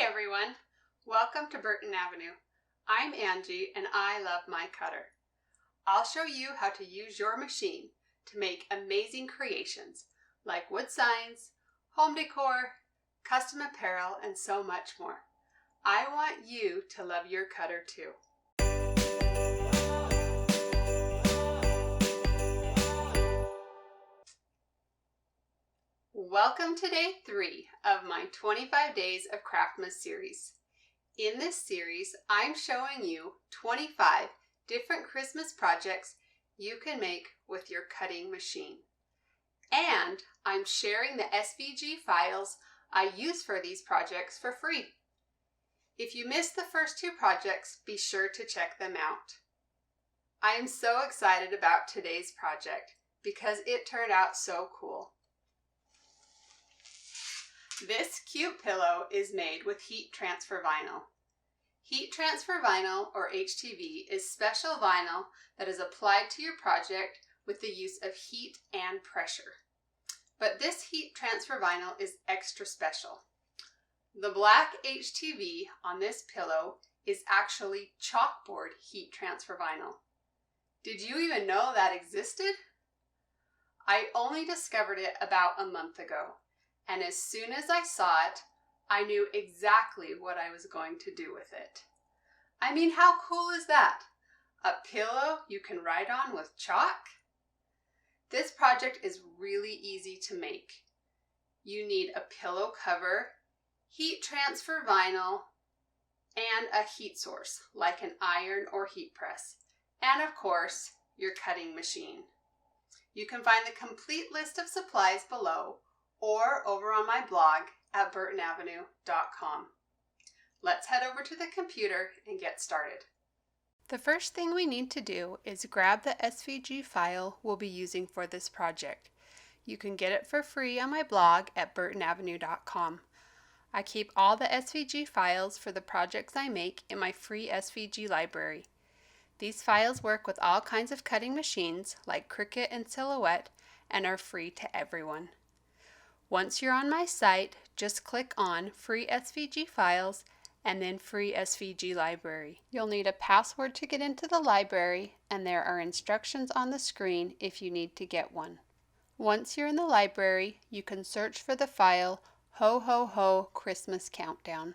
everyone, welcome to Burton Avenue. I'm Angie and I love my cutter. I'll show you how to use your machine to make amazing creations like wood signs, home decor, custom apparel, and so much more. I want you to love your cutter too. Welcome to day 3 of my 25 Days of Craftmas series. In this series, I'm showing you 25 different Christmas projects you can make with your cutting machine. And I'm sharing the SVG files I use for these projects for free. If you missed the first 2 projects, be sure to check them out. I am so excited about today's project because it turned out so cool. This cute pillow is made with heat transfer vinyl. Heat transfer vinyl, or HTV, is special vinyl that is applied to your project with the use of heat and pressure. But this heat transfer vinyl is extra special. The black HTV on this pillow is actually chalkboard heat transfer vinyl. Did you even know that existed? I only discovered it about a month ago. And as soon as I saw it, I knew exactly what I was going to do with it. I mean, how cool is that? A pillow you can write on with chalk? This project is really easy to make. You need a pillow cover, heat transfer vinyl, and a heat source like an iron or heat press, and of course, your cutting machine. You can find the complete list of supplies below or over on my blog at burtonavenue.com. Let's head over to the computer and get started. The first thing we need to do is grab the SVG file we'll be using for this project. You can get it for free on my blog at burtonavenue.com. I keep all the SVG files for the projects I make in my free SVG library. These files work with all kinds of cutting machines like Cricut and Silhouette and are free to everyone. Once you're on my site, just click on Free SVG Files and then Free SVG Library. You'll need a password to get into the library, and there are instructions on the screen if you need to get one. Once you're in the library, you can search for the file Ho Ho Ho Christmas Countdown.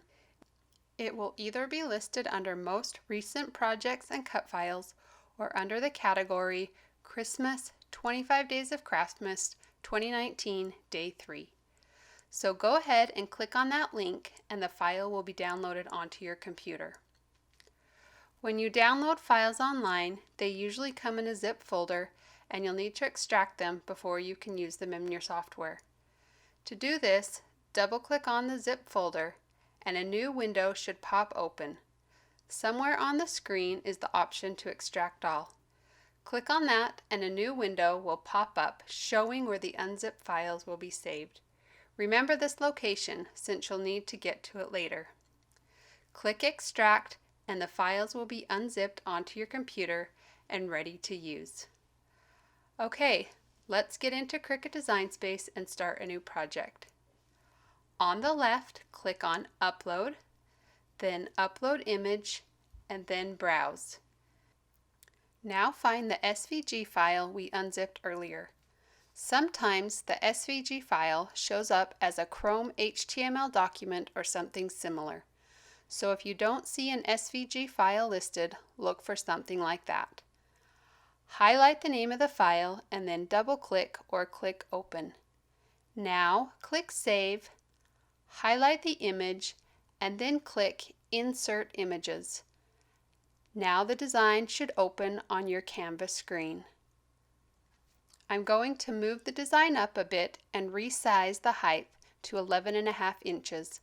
It will either be listed under Most Recent Projects and Cut Files or under the category Christmas 25 Days of Craftmas 2019 Day 3. So go ahead and click on that link and the file will be downloaded onto your computer. When you download files online, they usually come in a zip folder and you'll need to extract them before you can use them in your software. To do this, double-click on the zip folder and a new window should pop open. Somewhere on the screen is the option to extract all. Click on that and a new window will pop up showing where the unzipped files will be saved. Remember this location since you'll need to get to it later. Click Extract and the files will be unzipped onto your computer and ready to use. Okay, let's get into Cricut Design Space and start a new project. On the left, click on Upload, then Upload Image, and then Browse. Now find the SVG file we unzipped earlier. Sometimes the SVG file shows up as a Chrome HTML document or something similar. So if you don't see an SVG file listed, look for something like that. Highlight the name of the file and then double-click or click Open. Now click Save, highlight the image, and then click Insert Images. Now the design should open on your Canvas screen. I'm going to move the design up a bit and resize the height to 11.5 inches.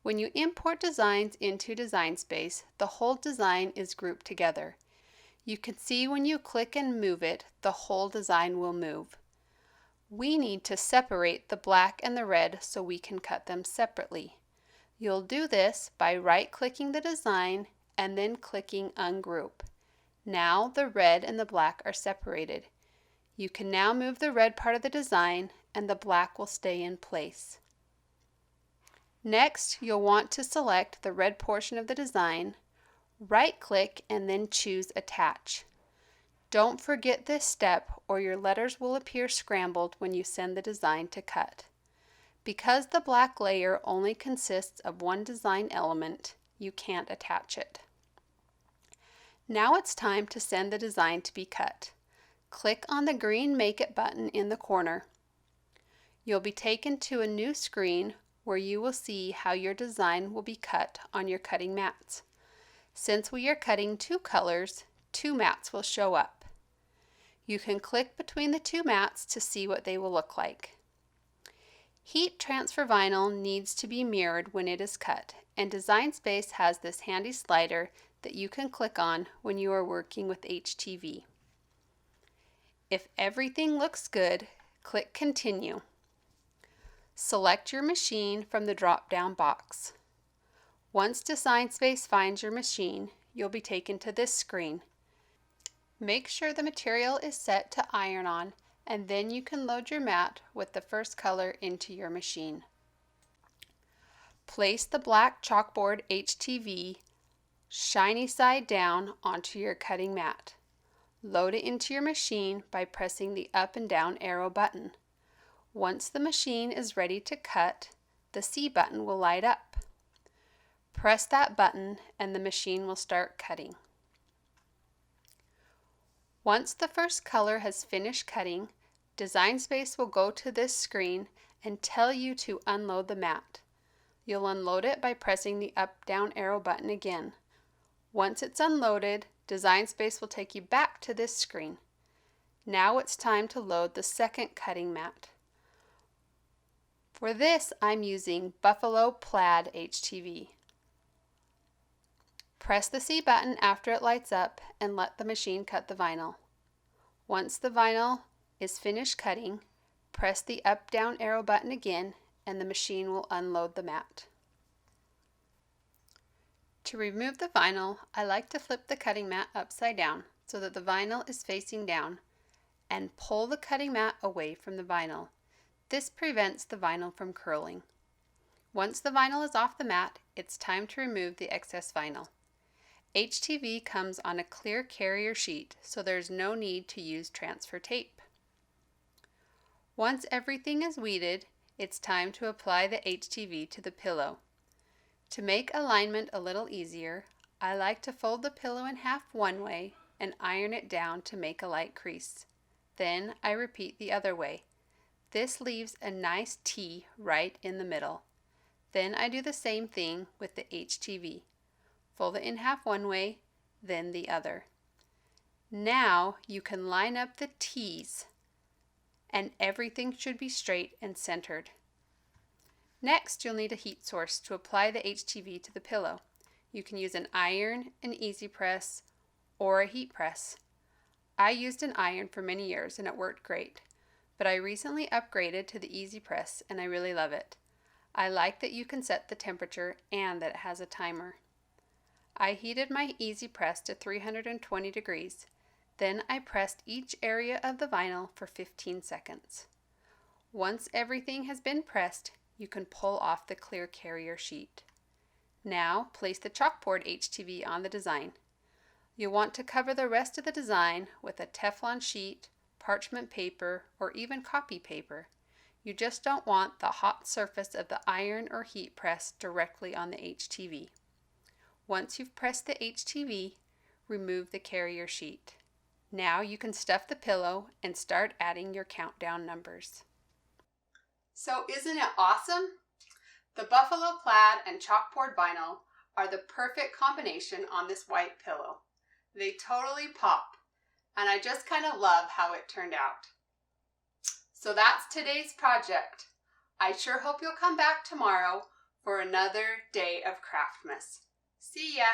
When you import designs into Design Space, the whole design is grouped together. You can see when you click and move it, the whole design will move. We need to separate the black and the red so we can cut them separately. You'll do this by right-clicking the design and then clicking Ungroup. Now the red and the black are separated. You can now move the red part of the design and the black will stay in place. Next, you'll want to select the red portion of the design, right-click, and then choose Attach. Don't forget this step or your letters will appear scrambled when you send the design to cut. Because the black layer only consists of one design element, you can't attach it. Now it's time to send the design to be cut. Click on the green Make It button in the corner. You'll be taken to a new screen where you will see how your design will be cut on your cutting mats. Since we are cutting two colors, two mats will show up. You can click between the two mats to see what they will look like. Heat transfer vinyl needs to be mirrored when it is cut, and Design Space has this handy slider that you can click on when you are working with HTV. If everything looks good, click Continue. Select your machine from the drop-down box. Once Design Space finds your machine, you'll be taken to this screen. Make sure the material is set to iron on, and then you can load your mat with the first color into your machine. Place the black Chalkboard HTV shiny side down onto your cutting mat. Load it into your machine by pressing the up and down arrow button. Once the machine is ready to cut, the C button will light up. Press that button and the machine will start cutting. Once the first color has finished cutting, Design Space will go to this screen and tell you to unload the mat. You'll unload it by pressing the up-down arrow button again. Once it's unloaded, Design Space will take you back to this screen. Now it's time to load the second cutting mat. For this, I'm using Buffalo Plaid HTV. Press the C button after it lights up and let the machine cut the vinyl. Once the vinyl is finished cutting, press the up-down arrow button again and the machine will unload the mat. To remove the vinyl, I like to flip the cutting mat upside down so that the vinyl is facing down and pull the cutting mat away from the vinyl. This prevents the vinyl from curling. Once the vinyl is off the mat, it's time to remove the excess vinyl. HTV comes on a clear carrier sheet, so there's no need to use transfer tape. Once everything is weeded, it's time to apply the HTV to the pillow. To make alignment a little easier, I like to fold the pillow in half one way and iron it down to make a light crease. Then I repeat the other way. This leaves a nice T right in the middle. Then I do the same thing with the HTV. Fold it in half one way, then the other. Now you can line up the T's and everything should be straight and centered. Next, you'll need a heat source to apply the HTV to the pillow. You can use an iron, an easy press, or a heat press. I used an iron for many years and it worked great, but I recently upgraded to the easy press and I really love it. I like that you can set the temperature and that it has a timer. I heated my easy press to 320 degrees. Then I pressed each area of the vinyl for 15 seconds. Once everything has been pressed, you can pull off the clear carrier sheet. Now place the Chalkboard HTV on the design. You'll want to cover the rest of the design with a Teflon sheet, parchment paper, or even copy paper. You just don't want the hot surface of the iron or heat press directly on the HTV. Once you've pressed the HTV, remove the carrier sheet. Now you can stuff the pillow and start adding your countdown numbers. So isn't it awesome? The Buffalo Plaid and Chalkboard vinyl are the perfect combination on this white pillow. They totally pop, and I just kind of love how it turned out. So that's today's project. I sure hope you'll come back tomorrow for another day of Craftmas. See ya!